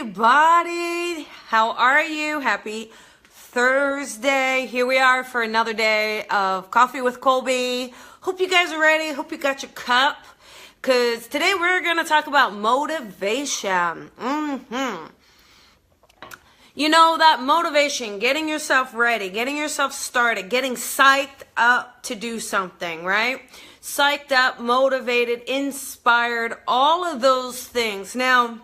everybody. How are you? Happy Thursday. Here we are for another day of Coffee with Colby. Hope you guys are ready. Hope you got your cup. Because today we're going to talk about motivation. You know, that motivation, getting yourself ready, getting yourself started, getting psyched up to do something, right? Psyched up, motivated, inspired, all of those things. Now,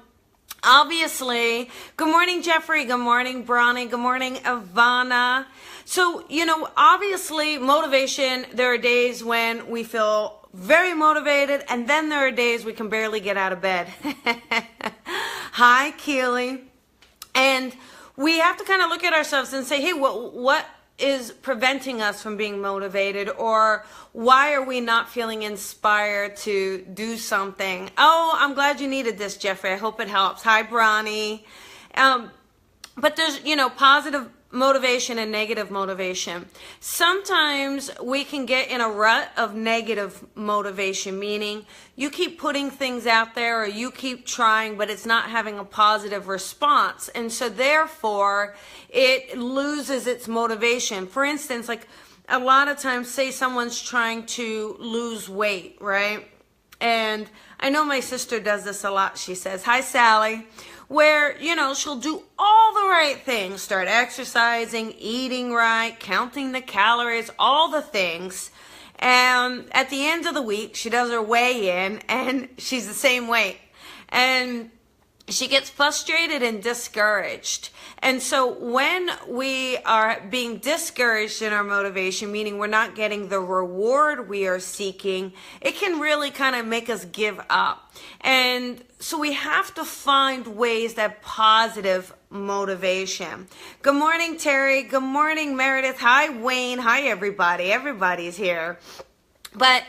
obviously, good morning, Jeffrey. Good morning, Bronny. Good morning, Ivana. So, you know, obviously, motivation, there are days when we feel very motivated, and then there are days we can barely get out of bed. Hi, Keely. And we have to kind of look at ourselves and say, hey, what is preventing us from being motivated, or why are we not feeling inspired to do something? Oh, I'm glad you needed this, Jeffrey. I hope it helps. Hi, Bronny. But there's, you know, positive motivation and negative motivation. Sometimes we can get in a rut of negative motivation, meaning you keep putting things out there or you keep trying, but it's not having a positive response. And so therefore it loses its motivation. For instance, like a lot of times, say someone's trying to lose weight, right? And I know my sister does this a lot. She says, hi, Sally. Where, you know, she'll do all the right things, start exercising, eating right, counting the calories, all the things. And at the end of the week, she does her weigh-in and she's the same weight. And she gets frustrated and discouraged. And so when we are being discouraged in our motivation, meaning we're not getting the reward we are seeking, it can really kind of make us give up. And so we have to find ways that positive motivation. Good morning, Terry. Good morning, Meredith. Hi, Wayne. Hi, everybody. Everybody's here. But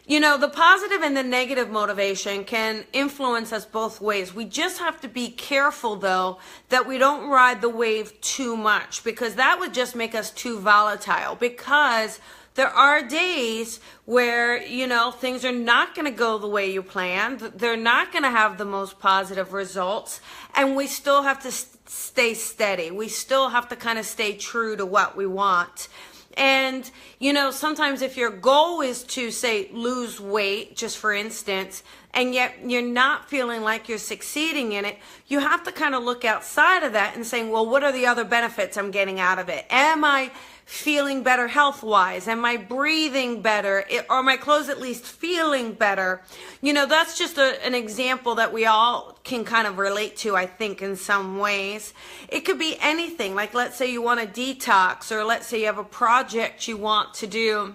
you know, the positive and the negative motivation can influence us both ways. We just have to be careful, though, that we don't ride the wave too much, because that would just make us too volatile. Because there are days where, you know, things are not going to go the way you planned. They're not going to have the most positive results. And we still have to stay steady. We still have to kind of stay true to what we want. And, you know, sometimes if your goal is to, say, lose weight, just for instance, and yet you're not feeling like you're succeeding in it, you have to kind of look outside of that and saying, well, what are the other benefits I'm getting out of it? Am I feeling better health-wise? Am I breathing better? Are my clothes at least feeling better? You know, that's just an example that we all can kind of relate to, I think, in some ways. It could be anything. Like, let's say you want to detox, or let's say you have a project you want to do.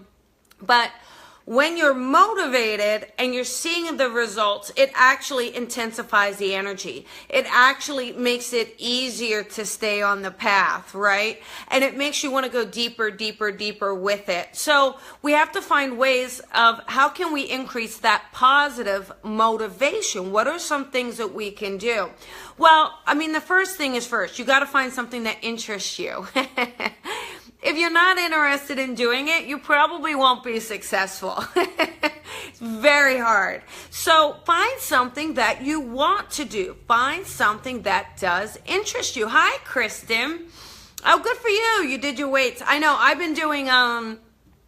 But when you're motivated and you're seeing the results, it actually intensifies the energy. It actually makes it easier to stay on the path, right? And it makes you want to go deeper, deeper, deeper with it. So we have to find ways of how can we increase that positive motivation? What are some things that we can do? Well, I mean, the first thing is first. You got to find something that interests you. If you're not interested in doing it, you probably won't be successful. It's very hard. So find something that you want to do. Find something that does interest you. Hi, Kristen. Oh, good for you. You did your weights. I know. I've been doing,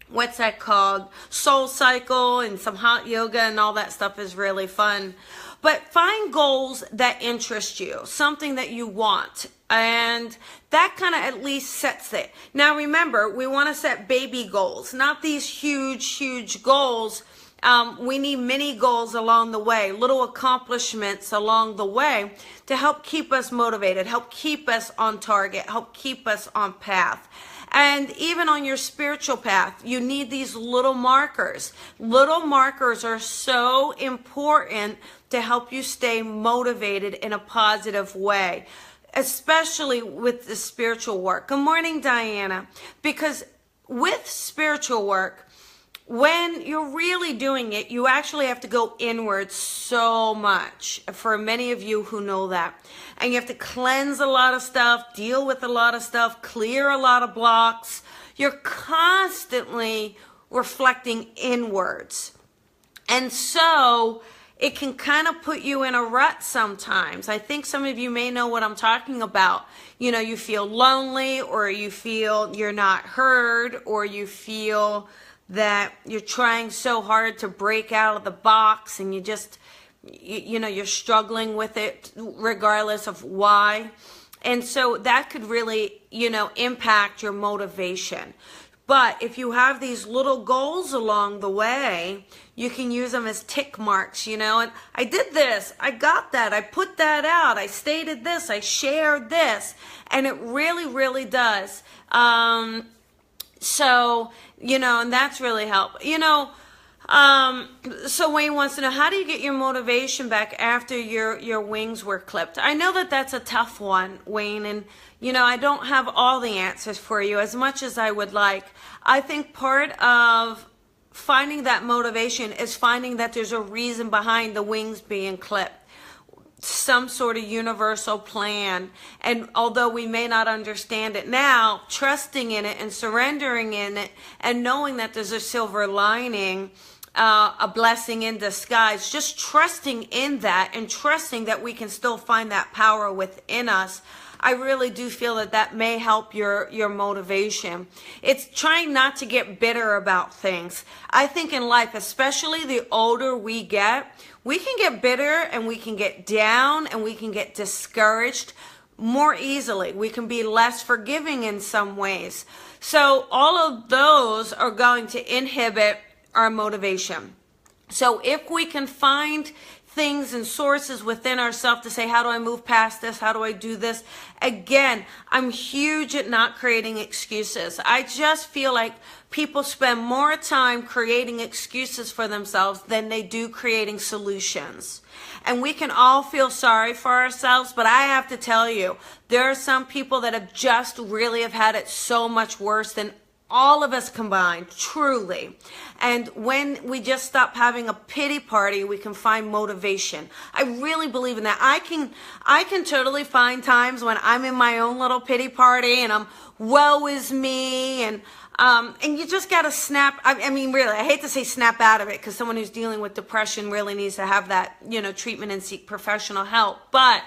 what's that called? Soul Cycle and some hot yoga, and all that stuff is really fun. But find goals that interest you, something that you want. And that kind of at least sets it. Now remember, we want to set baby goals, not these huge, huge goals. We need mini goals along the way, little accomplishments along the way to help keep us motivated, help keep us on target, help keep us on path. And even on your spiritual path, you need these little markers. Little markers are so important to help you stay motivated in a positive way, especially with the spiritual work. Good morning, Diana. Because with spiritual work, when you're really doing it, you actually have to go inward so much, for many of you who know that. And you have to cleanse a lot of stuff, deal with a lot of stuff, clear a lot of blocks. You're constantly reflecting inwards. And so it can kind of put you in a rut sometimes. I think some of you may know what I'm talking about. You know, you feel lonely, or you feel you're not heard, or you feel that you're trying so hard to break out of the box, and you just, you know, you're struggling with it regardless of why. And so that could really, you know, impact your motivation. But if you have these little goals along the way, you can use them as tick marks, you know, and I did this, I got that, I put that out, I stated this, I shared this, and it really, really does. So, you know, and that's really helped. You know, so Wayne wants to know, how do you get your motivation back after your wings were clipped? I know that that's a tough one, Wayne, and you know, I don't have all the answers for you as much as I would like. I think part of finding that motivation is finding that there's a reason behind the wings being clipped, some sort of universal plan. And although we may not understand it now, trusting in it and surrendering in it and knowing that there's a silver lining, a blessing in disguise, just trusting in that and trusting that we can still find that power within us. I really do feel that that may help your motivation. It's trying not to get bitter about things. I think in life, especially the older we can get bitter, and we can get down, and we can get discouraged more easily. We can be less forgiving in some ways. So all of those are going to inhibit our motivation. So if we can find things and sources within ourselves to say, how do I move past this? How do I do this? Again, I'm huge at not creating excuses. I just feel like people spend more time creating excuses for themselves than they do creating solutions. And we can all feel sorry for ourselves, but I have to tell you, there are some people that have just really have had it so much worse than all of us combined, truly. And when we just stop having a pity party, we can find motivation. I really believe in that. I can totally find times when I'm in my own little pity party and I'm woe is me, and you just got to snap. I mean, really, I hate to say snap out of it, because someone who's dealing with depression really needs to have that, you know, treatment and seek professional help. But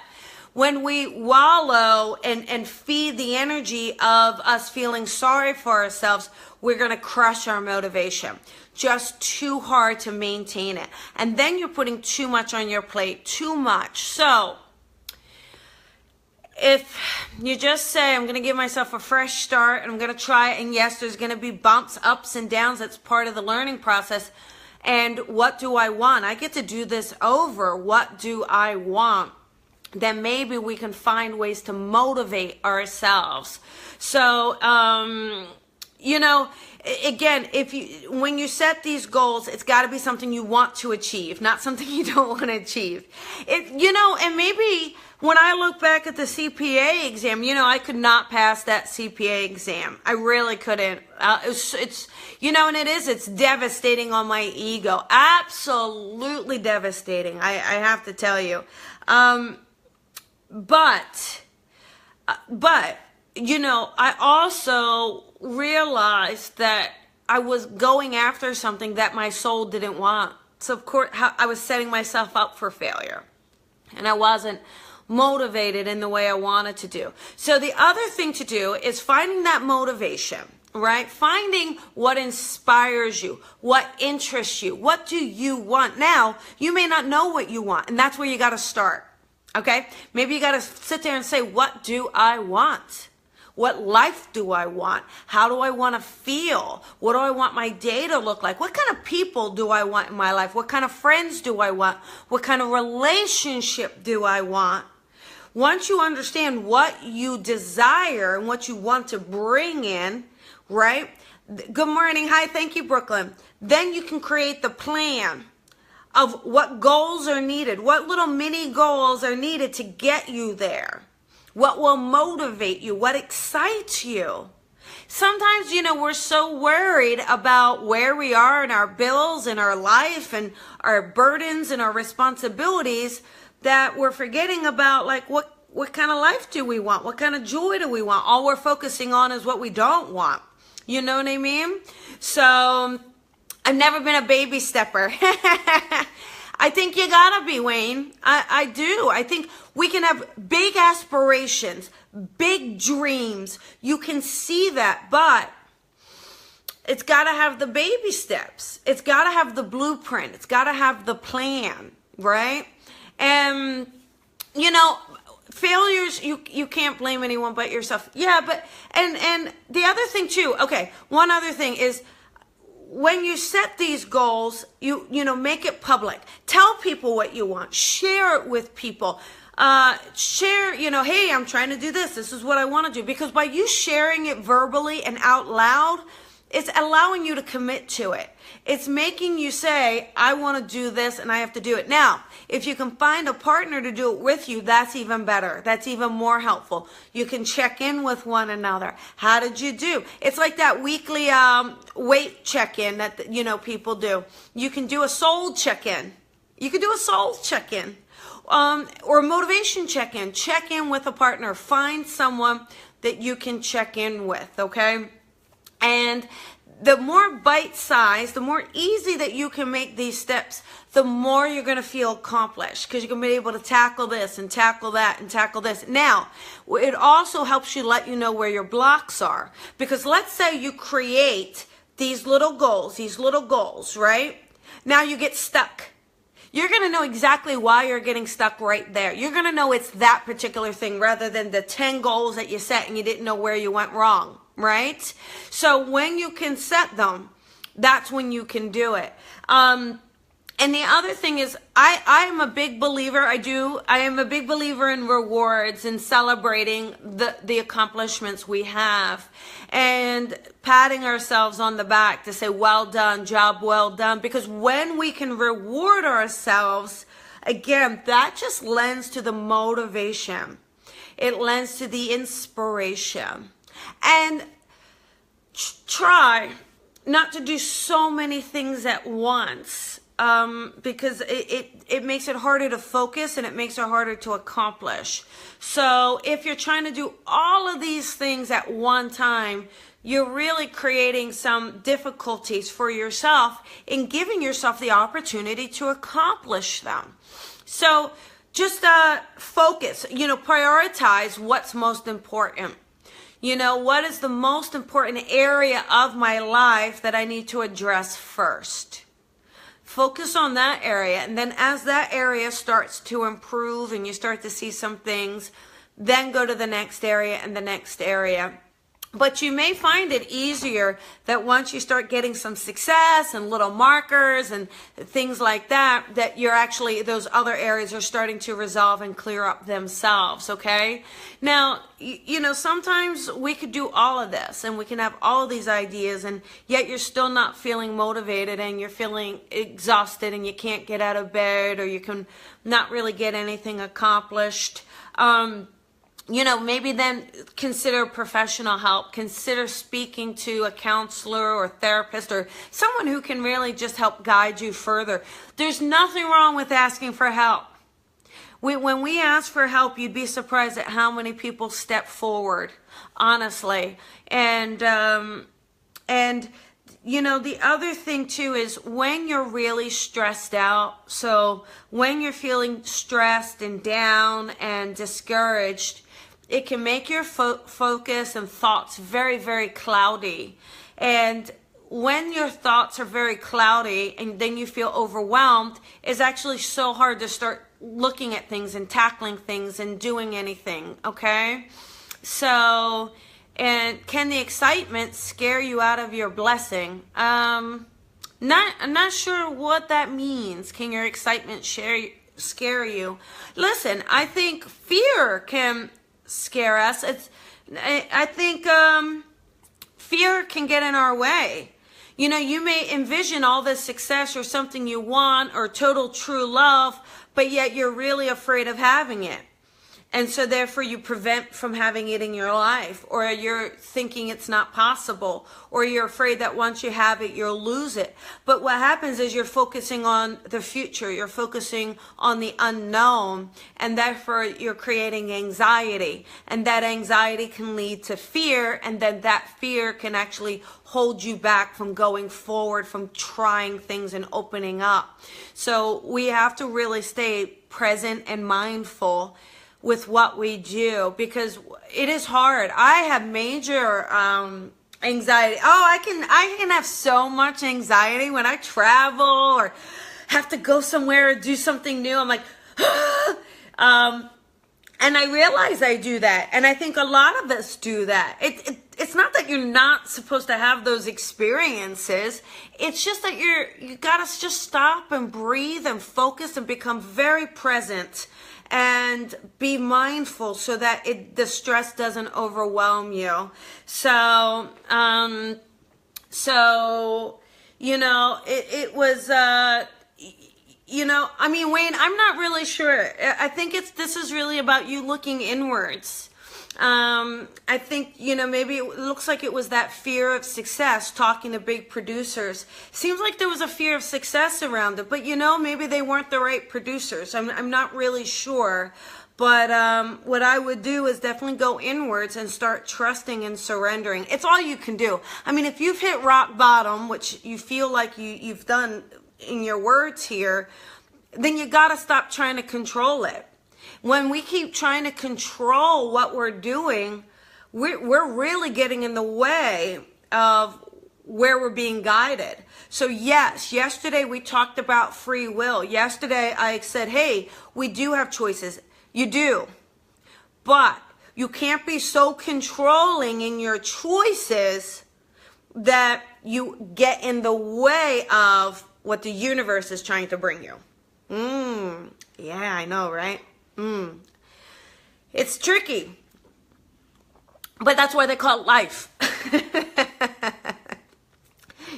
when we wallow and feed the energy of us feeling sorry for ourselves, we're going to crush our motivation. Just too hard to maintain it. And then you're putting too much on your plate, too much. So if you just say, I'm going to give myself a fresh start and I'm going to try it, and yes, there's going to be bumps, ups and downs. That's part of the learning process. And what do I want? I get to do this over. What do I want? Then maybe we can find ways to motivate ourselves. So, you know, again, when you set these goals, it's got to be something you want to achieve, not something you don't want to achieve. You know, and maybe when I look back at the CPA exam, you know, I could not pass that CPA exam. I really couldn't. It's you know, and it's devastating on my ego. Absolutely devastating, I have to tell you. But, you know, I also realized that I was going after something that my soul didn't want. So, of course, I was setting myself up for failure. And I wasn't motivated in the way I wanted to do. So the other thing to do is finding that motivation, right? Finding what inspires you, what interests you. What do you want? Now, you may not know what you want, and that's where you got to start. Okay, maybe you got to sit there and say, what do I want? What life do I want? How do I want to feel? What do I want my day to look like? What kind of people do I want in my life? What kind of friends do I want? What kind of relationship do I want? Once you understand what you desire and what you want to bring in, right? Good morning. Hi, thank you, Brooklyn. Then you can create the plan of what goals are needed, what little mini goals are needed to get you there, what will motivate you, what excites you. Sometimes, you know, we're so worried about where we are in our bills and our life and our burdens and our responsibilities that we're forgetting about, like, what kind of life do we want? What kind of joy do we want? All we're focusing on is what we don't want. You know what I mean? So I've never been a baby stepper. I I think you gotta be, Wayne. I do. I think we can have big aspirations, big dreams. You can see that, but it's got to have the baby steps. It's got to have the blueprint. It's got to have the plan, right? And, you know, failures, you can't blame anyone but yourself. Yeah, but, and the other thing too, okay, one other thing is, when you set these goals, you know, make it public. Tell people what you want. Share it with people. Share, you know, hey, I'm trying to do this. This is what I want to do. Because by you sharing it verbally and out loud, it's allowing you to commit to it. It's making you say, I want to do this and I have to do it. Now, if you can find a partner to do it with you, that's even better. That's even more helpful. You can check in with one another. How did you do? It's like that weekly weight check-in that, you know, people do. You can do a soul check-in. You can do a soul check-in. Or a motivation check-in. Check in with a partner. Find someone that you can check in with, okay? And the more bite-sized, the more easy that you can make these steps, the more you're going to feel accomplished, because you're going to be able to tackle this and tackle that and tackle this. Now, it also helps you let you know where your blocks are, because let's say you create these little goals, right? Now you get stuck. You're going to know exactly why you're getting stuck right there. You're going to know it's that particular thing rather than the 10 goals that you set and you didn't know where you went wrong. Right? So when you can set them, that's when you can do it. And the other thing is, I am a big believer, I am a big believer in rewards and celebrating the accomplishments we have and patting ourselves on the back to say, well done, job well done. Because when we can reward ourselves, again, that just lends to the motivation. It lends to the inspiration. And try not to do so many things at once, because it makes it harder to focus and it makes it harder to accomplish. So if you're trying to do all of these things at one time, you're really creating some difficulties for yourself in giving yourself the opportunity to accomplish them. So just focus, you know, prioritize what's most important. You know, what is the most important area of my life that I need to address first? Focus on that area. And then as that area starts to improve and you start to see some things, then go to the next area and the next area. But you may find it easier that once you start getting some success and little markers and things like that, that you're actually, those other areas are starting to resolve and clear up themselves, okay? Now, you know, sometimes we could do all of this and we can have all of these ideas and yet you're still not feeling motivated and you're feeling exhausted and you can't get out of bed or you can not really get anything accomplished. You know, maybe then consider professional help. Consider speaking to a counselor or therapist or someone who can really just help guide you further. There's nothing wrong with asking for help. When we ask for help, you'd be surprised at how many people step forward, honestly. And you know, the other thing too is when you're really stressed out, so when you're feeling stressed and down and discouraged, it can make your focus and thoughts very, very cloudy. And when your thoughts are very cloudy and then you feel overwhelmed, it's actually so hard to start looking at things and tackling things and doing anything, okay? So, and can the excitement scare you out of your blessing? I'm not sure what that means. Can your excitement scare you? Listen, I think fear can scare us. I think fear can get in our way. You know, you may envision all this success or something you want or total true love, but yet you're really afraid of having it. And so therefore you prevent from having it in your life, or you're thinking it's not possible, or you're afraid that once you have it, you'll lose it. But what happens is you're focusing on the future, you're focusing on the unknown, and therefore you're creating anxiety. And that anxiety can lead to fear, and then that fear can actually hold you back from going forward, from trying things and opening up. So we have to really stay present and mindful with what we do, because it is hard. I have major anxiety. Oh, I can have so much anxiety when I travel or have to go somewhere or do something new. I'm like, and I realize I do that, and I think a lot of us do that. It's not that you're not supposed to have those experiences. It's just that you gotta just stop and breathe and focus and become very present and be mindful so that the stress doesn't overwhelm you. So, you know, it was, you know, I mean, Wayne, I'm not really sure. I think this is really about you looking inwards. I think, you know, maybe it looks like it was that fear of success, talking to big producers. Seems like there was a fear of success around it, but you know, maybe they weren't the right producers. I'm not really sure. But what I would do is definitely go inwards and start trusting and surrendering. It's all you can do. I mean, if you've hit rock bottom, which you feel like you've done in your words here, then you got to stop trying to control it. When we keep trying to control what we're doing, we're really getting in the way of where we're being guided. So yes, yesterday we talked about free will. Yesterday I said, hey, we do have choices. You do. But you can't be so controlling in your choices that you get in the way of what the universe is trying to bring you. Yeah, I know, right? It's tricky, but that's why they call it life.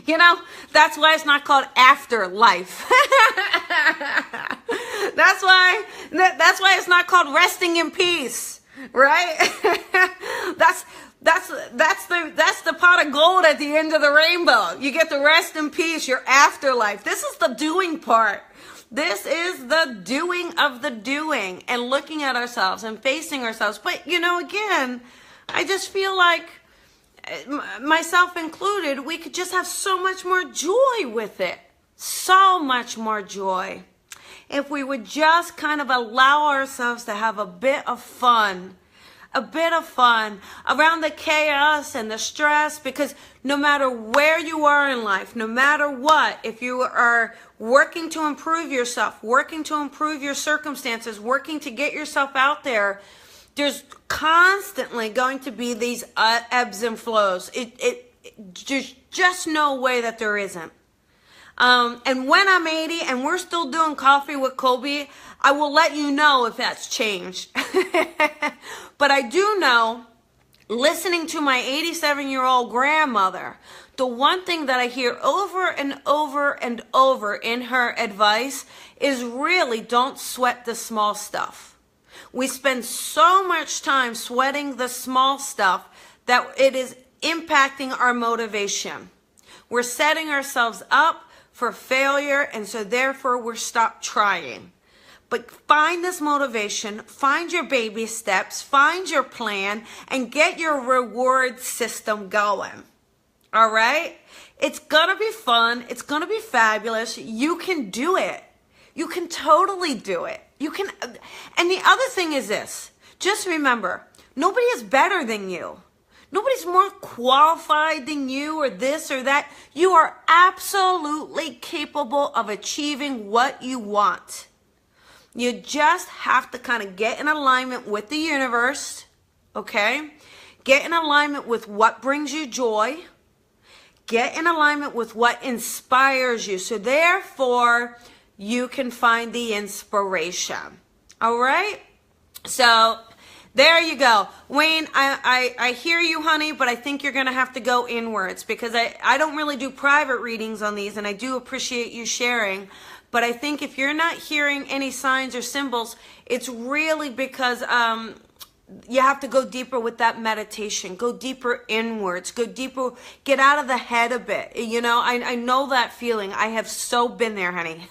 You know, that's why it's not called afterlife. That's why it's not called resting in peace, right? That's the pot of gold at the end of the rainbow. You get to rest in peace, your afterlife. This is the doing part. This is the doing of the doing, and looking at ourselves and facing ourselves. But, you know, again, I just feel like, myself included, we could just have so much more joy with it. So much more joy. If we would just kind of allow ourselves to have a bit of fun around the chaos and the stress, because no matter where you are in life, no matter what, if you are working to improve yourself, working to improve your circumstances, working to get yourself out there, there's constantly going to be these ebbs and flows. There's just no way that there isn't. And when I'm 80 and we're still doing coffee with Colby, I will let you know if that's changed. But I do know, listening to my 87-year-old grandmother, the one thing that I hear over and over and over in her advice is really don't sweat the small stuff. We spend so much time sweating the small stuff that it is impacting our motivation. We're setting ourselves up for failure, and so therefore we're stopped trying. But find this motivation, find your baby steps, find your plan, and get your reward system going. All right? It's going to be fun. It's going to be fabulous. You can do it. You can totally do it. You can. And the other thing is this. Just remember, nobody is better than you. Nobody's more qualified than you or this or that. You are absolutely capable of achieving what you want. You just have to kind of get in alignment with the universe, okay? Get in alignment with what brings you joy. Get in alignment with what inspires you. So therefore, you can find the inspiration. All right? So there you go. Wayne, I hear you, honey, but I think you're going to have to go inwards, because I don't really do private readings on these, and I do appreciate you sharing. But I think if you're not hearing any signs or symbols, it's really because you have to go deeper with that meditation. Go deeper inwards. Go deeper. Get out of the head a bit. You know, I know that feeling. I have so been there, honey.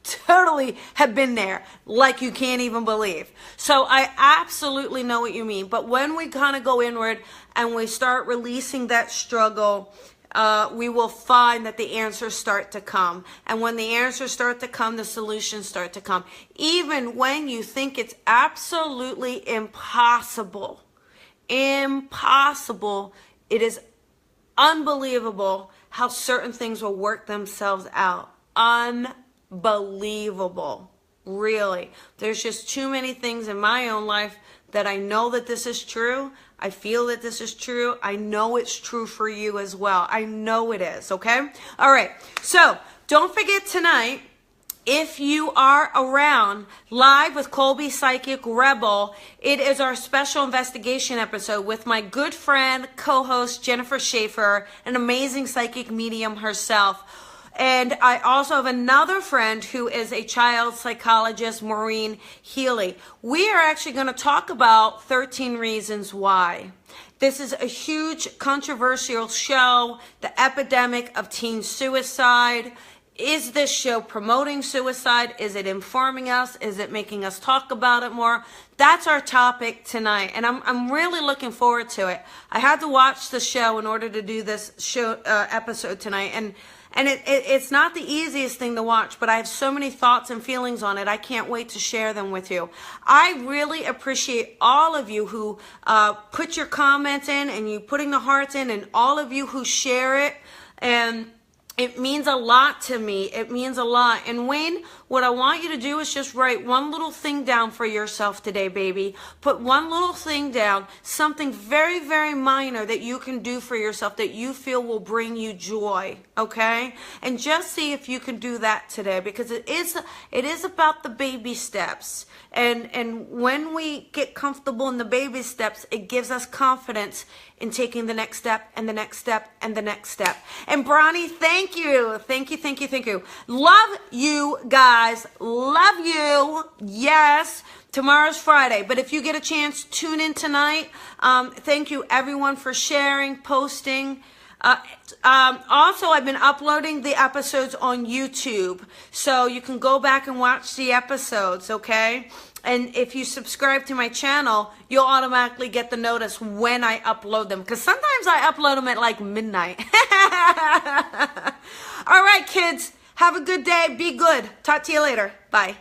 Totally have been there, like you can't even believe. So I absolutely know what you mean. But when we kind of go inward and we start releasing that struggle, we will find that the answers start to come. And when the answers start to come, the solutions start to come. Even when you think it's absolutely impossible, it is unbelievable how certain things will work themselves out. Unbelievable. Really. There's just too many things in my own life that I know that this is true. I feel that this is true. I know it's true for you as well. I know it is, okay? All right. So don't forget tonight, if you are around, live with Colby Psychic Rebel, it is our special investigation episode with my good friend, co-host Jennifer Schaefer, an amazing psychic medium herself. And I also have another friend who is a child psychologist, Maureen Healy. We are actually going to talk about 13 Reasons Why. This is a huge controversial show, the epidemic of teen suicide. Is this show promoting suicide? Is it informing us? Is it making us talk about it more? That's our topic tonight, and I'm really looking forward to it. I had to watch the show in order to do this show episode tonight, and it's not the easiest thing to watch, but I have so many thoughts and feelings on it. I can't wait to share them with you. I really appreciate all of you who put your comments in, and you putting the hearts in, and all of you who share it. And it means a lot to me. It means a lot. And Wayne, what I want you to do is just write one little thing down for yourself today, baby. Put one little thing down, something very, very minor that you can do for yourself that you feel will bring you joy, okay? And just see if you can do that today, because it is about the baby steps. And when we get comfortable in the baby steps, it gives us confidence in taking the next step and the next step and the next step. And Bronny, thank you. Thank you, thank you, thank you. Love you guys. Love you. Yes. Tomorrow's Friday, but if you get a chance, tune in tonight. Thank you everyone for sharing, posting. Also, I've been uploading the episodes on YouTube, so you can go back and watch the episodes, okay? And if you subscribe to my channel, you'll automatically get the notice when I upload them, because sometimes I upload them at like midnight. All right, kids, have a good day. Be good. Talk to you later. Bye.